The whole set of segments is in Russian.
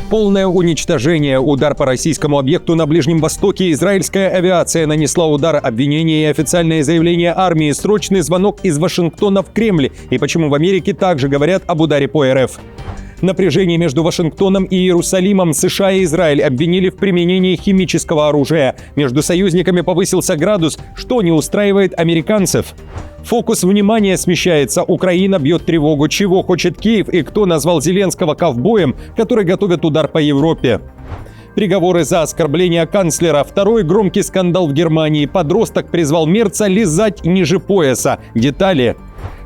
Полное уничтожение, удар по российскому объекту на Ближнем Востоке, израильская авиация нанесла удар, обвинения и официальное заявление армии, срочный звонок из Вашингтона в Кремль. И почему в Америке также говорят об ударе по РФ. Напряжение между Вашингтоном и Иерусалимом. США и Израиль обвинили в применении химического оружия. Между союзниками повысился градус, что не устраивает американцев. Фокус внимания смещается. Украина бьет тревогу. Чего хочет Киев и кто назвал Зеленского ковбоем, который готовит удар по Европе? Приговоры за оскорбление канцлера. Второй громкий скандал в Германии. Подросток призвал Мерца лизать ниже пояса. Детали.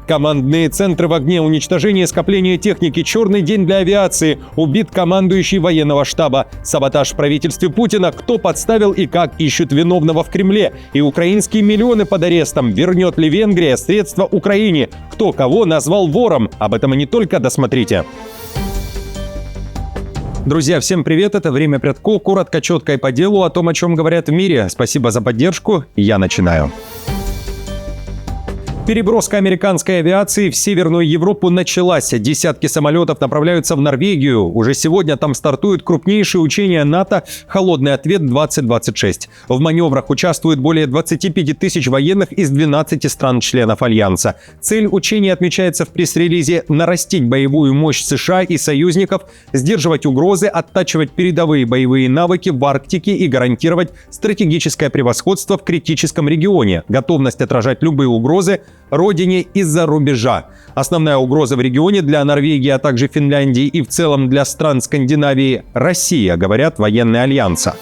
Командные центры в огне, уничтожение скопления техники, черный день для авиации, убит командующий военного штаба, саботаж в правительстве Путина, кто подставил и как ищут виновного в Кремле, и украинские миллионы под арестом, вернет ли Венгрия средства Украине, кто кого назвал вором, об этом и не только, досмотрите. Друзья, всем привет, это «Время Прядко», коротко, четко и по делу о том, о чем говорят в мире. Спасибо за поддержку, я начинаю. Переброска американской авиации в Северную Европу началась. Десятки самолетов направляются в Норвегию. Уже сегодня там стартуют крупнейшие учения НАТО «Холодный ответ-2026». В маневрах участвуют более 25 тысяч военных из 12 стран-членов Альянса. Цель учений отмечается в пресс-релизе: нарастить боевую мощь США и союзников, сдерживать угрозы, оттачивать передовые боевые навыки в Арктике и гарантировать стратегическое превосходство в критическом регионе, готовность отражать любые угрозы родине из-за рубежа. Основная угроза в регионе для Норвегии, а также Финляндии и в целом для стран Скандинавии – Россия, говорят военные альянса.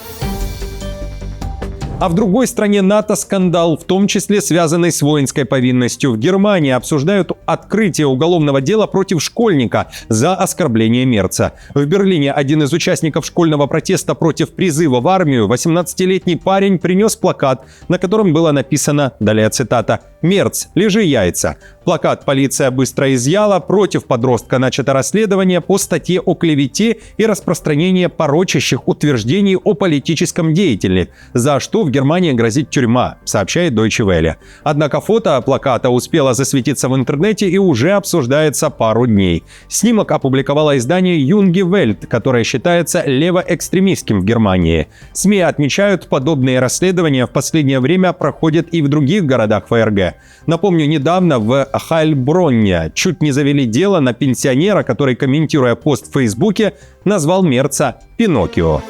А в другой стране НАТО скандал, в том числе связанный с воинской повинностью. В Германии обсуждают открытие уголовного дела против школьника за оскорбление Мерца. В Берлине один из участников школьного протеста против призыва в армию, 18-летний парень, принес плакат, на котором было написано, далее цитата: «Мерц, лежи яйца». Плакат полиция быстро изъяла, против подростка начато расследование по статье о клевете и распространении порочащих утверждений о политическом деятеле, за что в Германии грозит тюрьма, сообщает Deutsche Welle. Однако фото плаката успело засветиться в интернете и уже обсуждается пару дней. Снимок опубликовало издание Junge Welt, которое считается левоэкстремистским в Германии. СМИ отмечают, подобные расследования в последнее время проходят и в других городах ФРГ. Напомню, недавно в Хайльбронне чуть не завели дело на пенсионера, который, комментируя пост в Фейсбуке, назвал Мерца Пиноккио.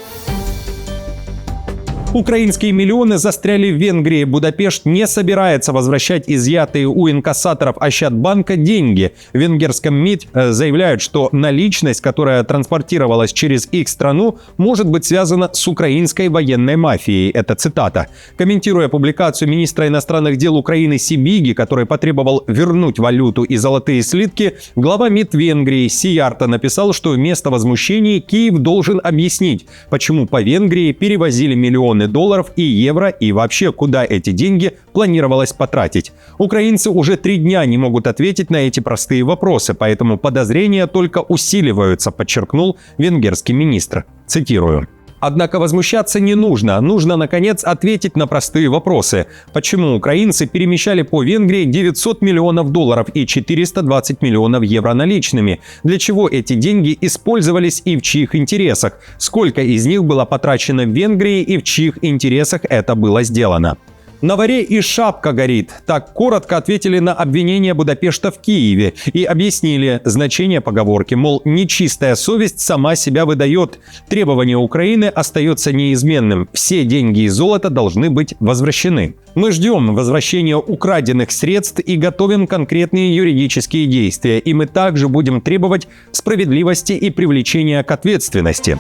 Украинские миллионы застряли в Венгрии. Будапешт не собирается возвращать изъятые у инкассаторов Ощадбанка деньги. В венгерском МИД заявляют, что наличность, которая транспортировалась через их страну, может быть связана с украинской военной мафией. Это цитата. Комментируя публикацию министра иностранных дел Украины Сибиги, который потребовал вернуть валюту и золотые слитки, глава МИД Венгрии Сиярто написал, что вместо возмущений Киев должен объяснить, почему по Венгрии перевозили миллионы долларов и евро и вообще куда эти деньги планировалось потратить. Украинцы уже 3 дня не могут ответить на эти простые вопросы, поэтому подозрения только усиливаются, подчеркнул венгерский министр. Цитирую. Однако возмущаться не нужно. Нужно, наконец, ответить на простые вопросы. Почему украинцы перемещали по Венгрии 900 миллионов долларов и 420 миллионов евро наличными? Для чего эти деньги использовались и в чьих интересах? Сколько из них было потрачено в Венгрии и в чьих интересах это было сделано? На воре и шапка горит. Так коротко ответили на обвинение Будапешта в Киеве и объяснили значение поговорки, мол, нечистая совесть сама себя выдает. Требование Украины остается неизменным. Все деньги и золото должны быть возвращены. Мы ждем возвращения украденных средств и готовим конкретные юридические действия. И мы также будем требовать справедливости и привлечения к ответственности.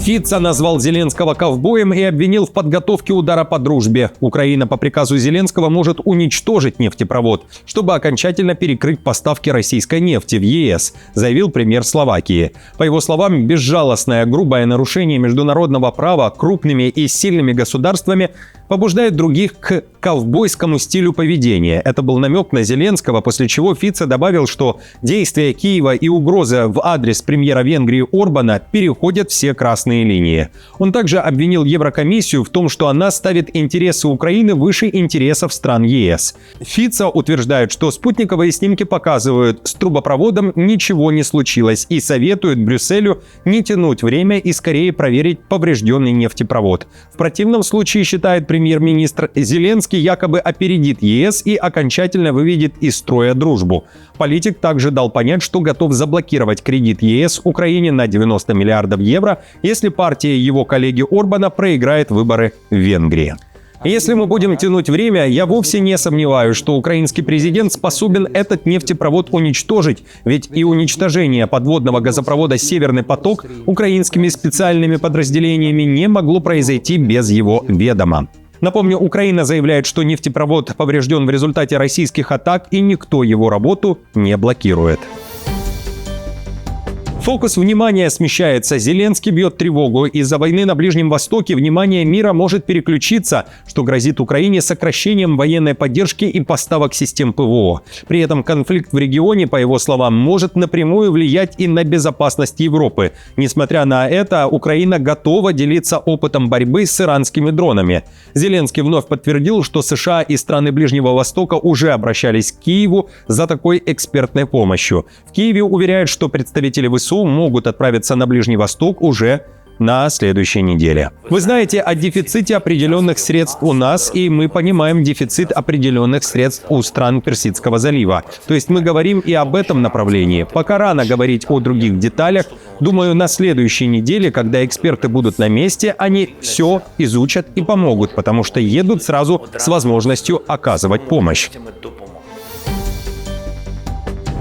Фица назвал Зеленского ковбоем и обвинил в подготовке удара по дружбе. Украина по приказу Зеленского может уничтожить нефтепровод, чтобы окончательно перекрыть поставки российской нефти в ЕС, заявил премьер Словакии. По его словам, безжалостное грубое нарушение международного права крупными и сильными государствами побуждает других к ковбойскому стилю поведения. Это был намек на Зеленского, после чего Фице добавил, что действия Киева и угрозы в адрес премьера Венгрии Орбана переходят все красные линии. Он также обвинил Еврокомиссию в том, что она ставит интересы Украины выше интересов стран ЕС. Фице утверждает, что спутниковые снимки показывают, с трубопроводом ничего не случилось, и советует Брюсселю не тянуть время и скорее проверить поврежденный нефтепровод. В противном случае, считает премьер-министр, Зеленский якобы опередит ЕС и окончательно выведет из строя дружбу. Политик также дал понять, что готов заблокировать кредит ЕС Украине на 90 миллиардов евро, если партия его коллеги Орбана проиграет выборы в Венгрии. Если мы будем тянуть время, я вовсе не сомневаюсь, что украинский президент способен этот нефтепровод уничтожить, ведь и уничтожение подводного газопровода «Северный поток» украинскими специальными подразделениями не могло произойти без его ведома. Напомню, Украина заявляет, что нефтепровод поврежден в результате российских атак, и никто его работу не блокирует. Фокус внимания смещается. Зеленский бьет тревогу. Из-за войны на Ближнем Востоке внимание мира может переключиться, что грозит Украине сокращением военной поддержки и поставок систем ПВО. При этом конфликт в регионе, по его словам, может напрямую влиять и на безопасность Европы. Несмотря на это, Украина готова делиться опытом борьбы с иранскими дронами. Зеленский вновь подтвердил, что США и страны Ближнего Востока уже обращались к Киеву за такой экспертной помощью. В Киеве уверяют, что представители ВСУ могут отправиться на Ближний Восток уже на следующей неделе. Вы знаете о дефиците определенных средств у нас, и мы понимаем дефицит определенных средств у стран Персидского залива. То есть мы говорим и об этом направлении. Пока рано говорить о других деталях. Думаю, на следующей неделе, когда эксперты будут на месте, они все изучат и помогут, потому что едут сразу с возможностью оказывать помощь.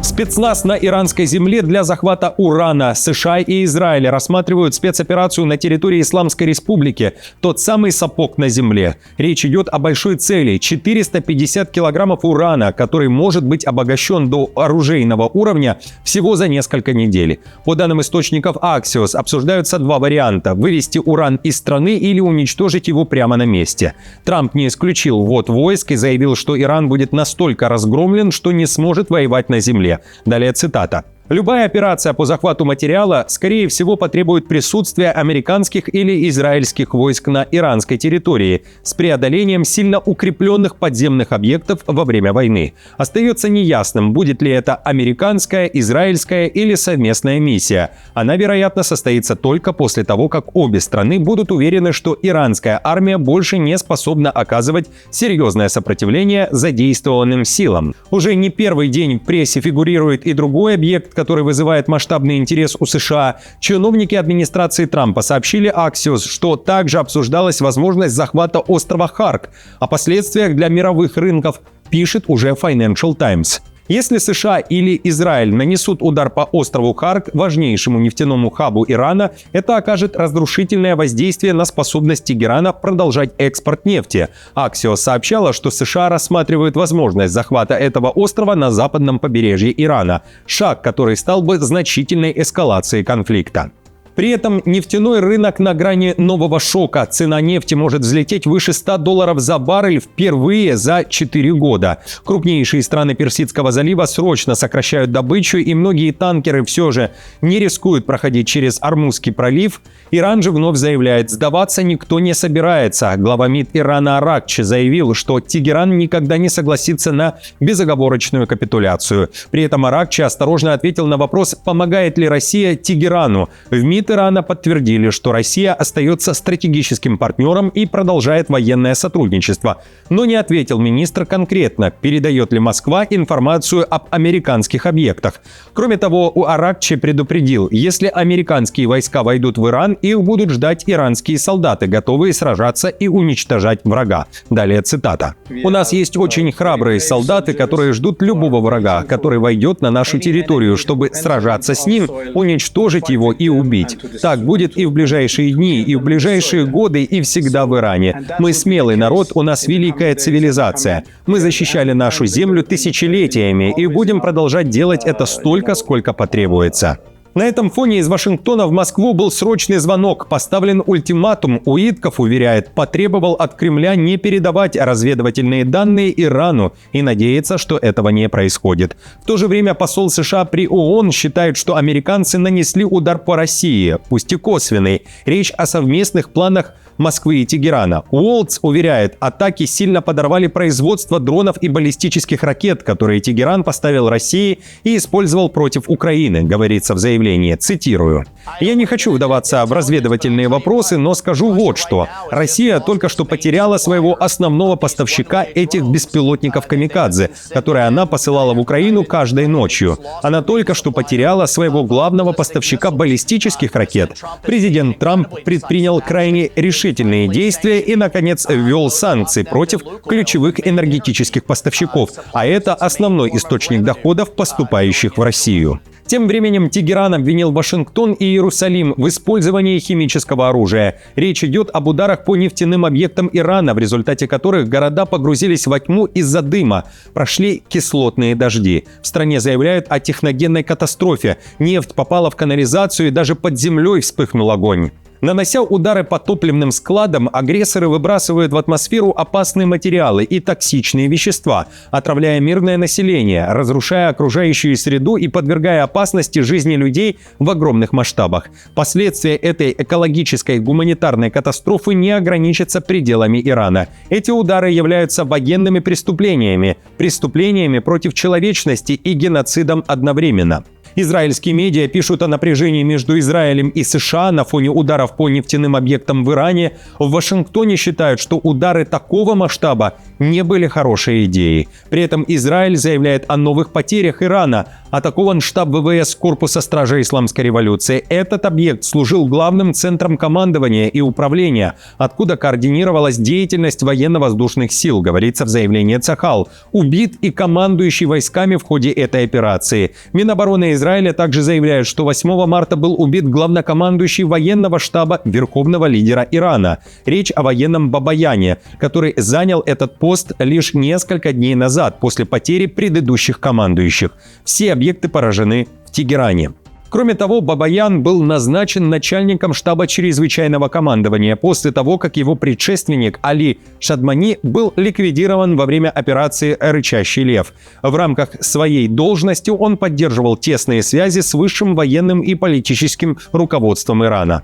Спецназ на иранской земле для захвата урана. США и Израиль рассматривают спецоперацию на территории Исламской Республики. Тот самый сапог на земле. Речь идет о большой цели – 450 килограммов урана, который может быть обогащен до оружейного уровня всего за несколько недель. По данным источников Axios, обсуждаются два варианта – вывести уран из страны или уничтожить его прямо на месте. Трамп не исключил ввод войск и заявил, что Иран будет настолько разгромлен, что не сможет воевать на земле. Далее цитата. Любая операция по захвату материала, скорее всего, потребует присутствия американских или израильских войск на иранской территории с преодолением сильно укрепленных подземных объектов во время войны. Остается неясным, будет ли это американская, израильская или совместная миссия. Она, вероятно, состоится только после того, как обе страны будут уверены, что иранская армия больше не способна оказывать серьезное сопротивление задействованным силам. Уже не первый день в прессе фигурирует и другой объект, который вызывает масштабный интерес у США. Чиновники администрации Трампа сообщили Axios, что также обсуждалась возможность захвата острова Харк. О последствиях для мировых рынков пишет уже Financial Times. Если США или Израиль нанесут удар по острову Харк, важнейшему нефтяному хабу Ирана, это окажет разрушительное воздействие на способность Тегерана продолжать экспорт нефти. Axios сообщала, что США рассматривают возможность захвата этого острова на западном побережье Ирана, шаг, который стал бы значительной эскалацией конфликта. При этом нефтяной рынок на грани нового шока. Цена нефти может взлететь выше $100 за баррель впервые за 4 года. Крупнейшие страны Персидского залива срочно сокращают добычу, и многие танкеры все же не рискуют проходить через Ормузский пролив. Иран же вновь заявляет, сдаваться никто не собирается. Глава МИД Ирана Аракчи заявил, что Тегеран никогда не согласится на безоговорочную капитуляцию. При этом Аракчи осторожно ответил на вопрос, помогает ли Россия Тегерану. В МИД Ирана подтвердили, что Россия остается стратегическим партнером и продолжает военное сотрудничество. Но не ответил министр конкретно, передает ли Москва информацию об американских объектах. Кроме того, Аракчи предупредил, если американские войска войдут в Иран, их будут ждать иранские солдаты, готовые сражаться и уничтожать врага. Далее цитата. «У нас есть очень храбрые солдаты, которые ждут любого врага, который войдет на нашу территорию, чтобы сражаться с ним, уничтожить его и убить. Так будет и в ближайшие дни, и в ближайшие годы, и всегда в Иране. Мы смелый народ, у нас великая цивилизация. Мы защищали нашу землю тысячелетиями и будем продолжать делать это столько, сколько потребуется». На этом фоне из Вашингтона в Москву был срочный звонок, поставлен ультиматум. Уитков уверяет, потребовал от Кремля не передавать разведывательные данные Ирану и надеется, что этого не происходит. В то же время посол США при ООН считает, что американцы нанесли удар по России, пусть и косвенный. Речь о совместных планах Москвы и Тегерана. Уолтс уверяет, атаки сильно подорвали производство дронов и баллистических ракет, которые Тегеран поставил России и использовал против Украины, говорится в заявлении. Цитирую. «Я не хочу вдаваться в разведывательные вопросы, но скажу вот что. Россия только что потеряла своего основного поставщика этих беспилотников «Камикадзе», которые она посылала в Украину каждой ночью. Она только что потеряла своего главного поставщика баллистических ракет. Президент Трамп предпринял крайне решительные действия и, наконец, ввел санкции против ключевых энергетических поставщиков, а это основной источник доходов, поступающих в Россию». Тем временем Тегеран обвинил Вашингтон и Иерусалим в использовании химического оружия. Речь идет об ударах по нефтяным объектам Ирана, в результате которых города погрузились во тьму из-за дыма. Прошли кислотные дожди. В стране заявляют о техногенной катастрофе. Нефть попала в канализацию и даже под землей вспыхнул огонь. Нанося удары по топливным складам, агрессоры выбрасывают в атмосферу опасные материалы и токсичные вещества, отравляя мирное население, разрушая окружающую среду и подвергая опасности жизни людей в огромных масштабах. Последствия этой экологической и гуманитарной катастрофы не ограничатся пределами Ирана. Эти удары являются военными преступлениями, преступлениями против человечности и геноцидом одновременно. Израильские медиа пишут о напряжении между Израилем и США на фоне ударов по нефтяным объектам в Иране. В Вашингтоне считают, что удары такого масштаба не были хорошей идеей. При этом Израиль заявляет о новых потерях Ирана. Атакован штаб ВВС Корпуса стражей Исламской революции. Этот объект служил главным центром командования и управления, откуда координировалась деятельность военно-воздушных сил, говорится в заявлении Цахал. Убит и командующий войсками в ходе этой операции. Минобороны Израиля также заявляют, что 8 марта был убит главнокомандующий военного штаба верховного лидера Ирана. Речь о военном Бабаяне, который занял этот пост лишь несколько дней назад после потери предыдущих командующих. Все объекты поражены в Тегеране. Кроме того, Бабаян был назначен начальником штаба чрезвычайного командования после того, как его предшественник Али Шадмани был ликвидирован во время операции «Рычащий лев». В рамках своей должности он поддерживал тесные связи с высшим военным и политическим руководством Ирана.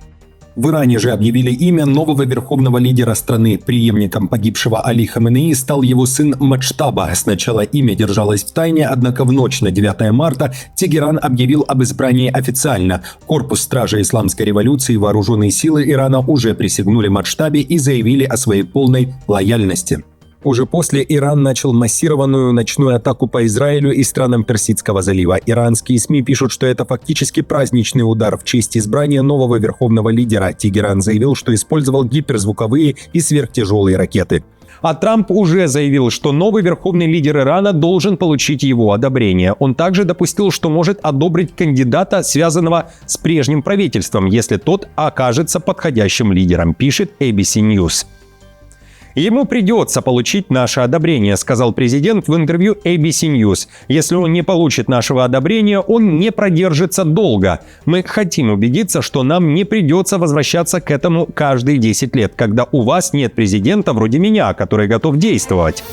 В Иране же объявили имя нового верховного лидера страны. Преемником погибшего Али Хаменеи стал его сын Маджтаба. Сначала имя держалось в тайне, однако в ночь на 9 марта Тегеран объявил об избрании официально. Корпус стражей Исламской революции и вооруженные силы Ирана уже присягнули Маджтабе и заявили о своей полной лояльности. Уже после Иран начал массированную ночную атаку по Израилю и странам Персидского залива. Иранские СМИ пишут, что это фактически праздничный удар в честь избрания нового верховного лидера. Тегеран заявил, что использовал гиперзвуковые и сверхтяжелые ракеты. А Трамп уже заявил, что новый верховный лидер Ирана должен получить его одобрение. Он также допустил, что может одобрить кандидата, связанного с прежним правительством, если тот окажется подходящим лидером, пишет ABC News. «Ему придется получить наше одобрение», — сказал президент в интервью ABC News. «Если он не получит нашего одобрения, он не продержится долго. Мы хотим убедиться, что нам не придется возвращаться к этому каждые 10 лет, когда у вас нет президента вроде меня, который готов действовать».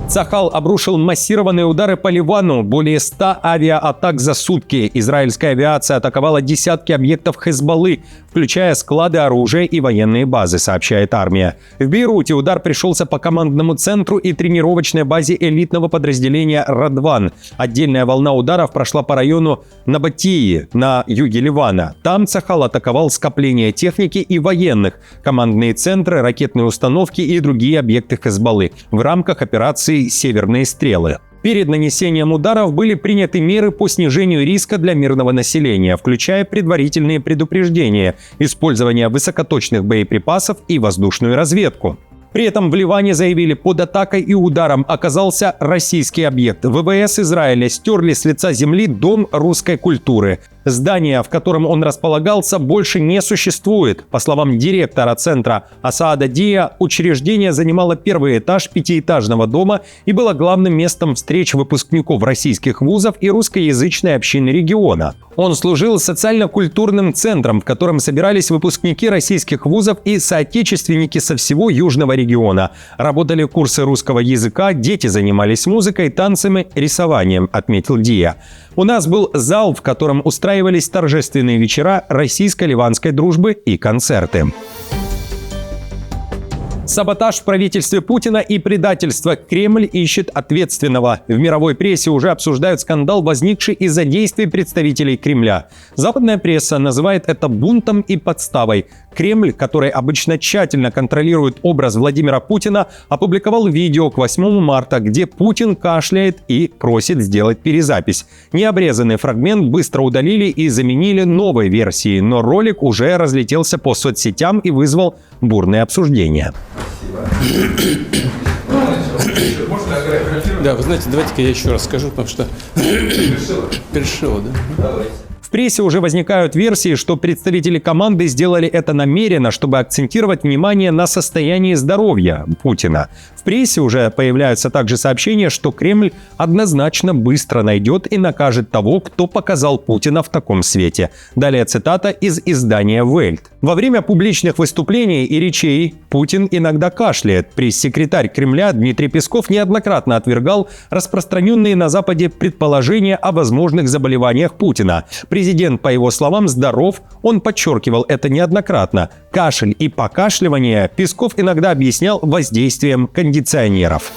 Цахал обрушил массированные удары по Ливану, более 100 авиаатак за сутки. Израильская авиация атаковала десятки объектов Хезболлы, включая склады оружия и военные базы, сообщает армия. В Бейруте удар пришелся по командному центру и тренировочной базе элитного подразделения «Радван». Отдельная волна ударов прошла по району Набатии на юге Ливана. Там Цахал атаковал скопления техники и военных, командные центры, ракетные установки и другие объекты Хезболлы в рамках операции «Северные стрелы». Перед нанесением ударов были приняты меры по снижению риска для мирного населения, включая предварительные предупреждения, использование высокоточных боеприпасов и воздушную разведку. При этом в Ливане заявили, под атакой и ударом оказался российский объект. ВВС Израиля стерли с лица земли Дом русской культуры. Здание, в котором он располагался, больше не существует. По словам директора центра Асаада Дия, учреждение занимало первый этаж пятиэтажного дома и было главным местом встреч выпускников российских вузов и русскоязычной общины региона. Он служил социально-культурным центром, в котором собирались выпускники российских вузов и соотечественники со всего южного региона. Работали курсы русского языка, дети занимались музыкой, танцами, рисованием, отметил Дия. У нас был зал, в котором устраивались торжественные вечера российско-ливанской дружбы и концерты. Саботаж в правительстве Путина и предательство. Кремль ищет ответственного. В мировой прессе уже обсуждают скандал, возникший из-за действий представителей Кремля. Западная пресса называет это бунтом и подставой. Кремль, который обычно тщательно контролирует образ Владимира Путина, опубликовал видео к 8 марта, где Путин кашляет и просит сделать перезапись. Необрезанный фрагмент быстро удалили и заменили новой версией, но ролик уже разлетелся по соцсетям и вызвал бурные обсуждения. Да, вы знаете, давайте-ка я еще раз скажу, потому что перешило, да? В прессе уже возникают версии, что представители команды сделали это намеренно, чтобы акцентировать внимание на состоянии здоровья Путина. В прессе уже появляются также сообщения, что Кремль однозначно быстро найдет и накажет того, кто показал Путина в таком свете. Далее цитата из издания Welt. Во время публичных выступлений и речей Путин иногда кашляет. Пресс-секретарь Кремля Дмитрий Песков неоднократно отвергал распространенные на Западе предположения о возможных заболеваниях Путина. Президент, по его словам, здоров, он подчеркивал это неоднократно. Кашель и покашливание Песков иногда объяснял воздействием кондиционеров.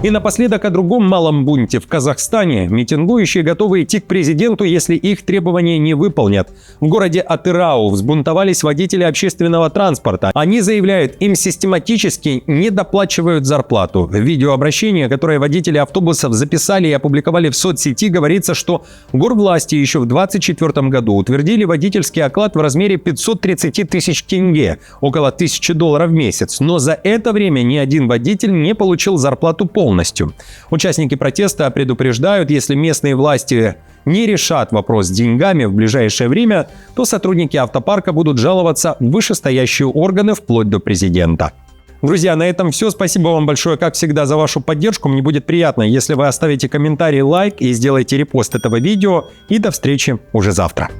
И напоследок о другом малом бунте в Казахстане. Митингующие готовы идти к президенту, если их требования не выполнят. В городе Атырау взбунтовались водители общественного транспорта. Они заявляют, им систематически не доплачивают зарплату. В видеообращении, которое водители автобусов записали и опубликовали в соцсети, говорится, что горвласти еще в 2024 году утвердили водительский оклад в размере 530 тысяч тенге, около $1000 в месяц. Но за это время ни один водитель не получил зарплату полностью. Участники протеста предупреждают, если местные власти не решат вопрос с деньгами в ближайшее время, то сотрудники автопарка будут жаловаться в вышестоящие органы вплоть до президента. Друзья, на этом все. Спасибо вам большое, как всегда, за вашу поддержку. Мне будет приятно, если вы оставите комментарий, лайк и сделаете репост этого видео. И до встречи уже завтра.